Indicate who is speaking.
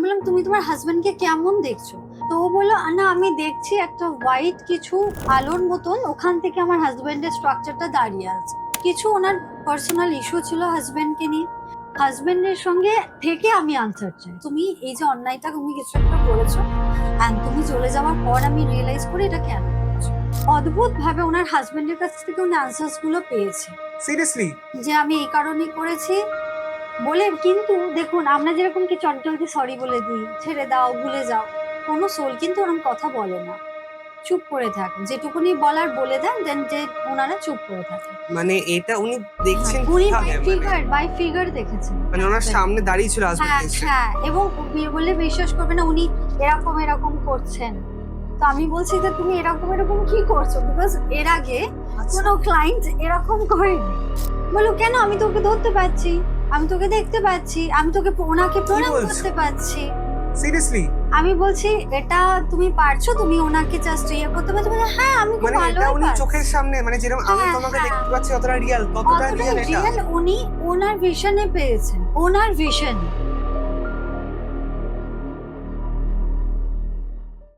Speaker 1: বললাম তুমি তোমার হাজবেন্ডকে কেমন দেখছো? তো ও বললো না আমি দেখছি একটা হোয়াইট কিছু আলোর মতন ওখান থেকে আমার হাজবেন্ডের স্ট্রাকচারটা দাঁড়িয়ে আছে। কিছু ওনার পার্সোনাল ইস্যু ছিল হাজবেন্ডকে নিয়ে, হাজবেন্ডের সঙ্গে থেকে আমি আনসার চাই। তুমি এই যে অন্যায়টা তুমি কিছু একটা করেছো এন্ড তুমি চলে যাওয়ার পর আমি রিয়েলাইজ করি এটা কেন করেছো। অদ্ভুত ভাবে ওনার হাজবেন্ডের কাছ থেকে উনি আনসার্স গুলো পেয়েছে
Speaker 2: সিরিয়াসলি?
Speaker 1: যে আমি এই কারণেই করেছি বলে। কিন্তু দেখুন আমরা যেরকম কি চটজলদি সরি বলে দিই, ছেড়ে দাও ভুলে যাও, কোনো সোল কিন্তু ওরকম কথা বলে না, চুপ করে থাকে, যেটুকুনি বলার বলে দেন দেন যে ওনারা চুপ করে থাকে।
Speaker 2: মানে এটা উনি দেখছেন
Speaker 1: উনি
Speaker 2: কিভাবে?
Speaker 1: বাই ফিগার দেখেছেন,
Speaker 2: মানে ওনার সামনে দাঁড়িয়ে ছিল হাজবেন্ড
Speaker 1: হ্যাঁ
Speaker 2: এসে?
Speaker 1: হ্যাঁ, এবং বলে বিশ্বাস করবে না উনি এরকম এরকম করছেন। তো আমি বলছি যে তুমি এরকম এরকম কি করছো, বিকজ এর আগে কোনো ক্লায়েন্ট এরকম করেনি। বলো কেন, আমি তোকে ধরতে পারছি, আমি তোকে দেখতে পাচ্ছি, আমি তোকে ওনাকে প্রণাম
Speaker 2: বলছো?
Speaker 1: করতে পারছি।
Speaker 2: সিরিয়াসলি?
Speaker 1: আমি বলছি এটা তুমি পারছো, তুমি ওনাকে জাস্ট ইয়ে করতে পারছো? বলে হ্যাঁ আমি খুব
Speaker 2: মানে
Speaker 1: ভালো
Speaker 2: এটা উনি
Speaker 1: পারছি।
Speaker 2: চোখের সামনে, মানে যেরকম আমি
Speaker 1: হ্যাঁ,
Speaker 2: তোমাকে
Speaker 1: হ্যাঁ।
Speaker 2: দেখতে পাচ্ছি অতটা রিয়েল, ততটা
Speaker 1: অতটাই
Speaker 2: রিয়েল এটা?
Speaker 1: রিয়েল উনি ওনার ভিশনে পেয়েছেন, ওনার ভিশন।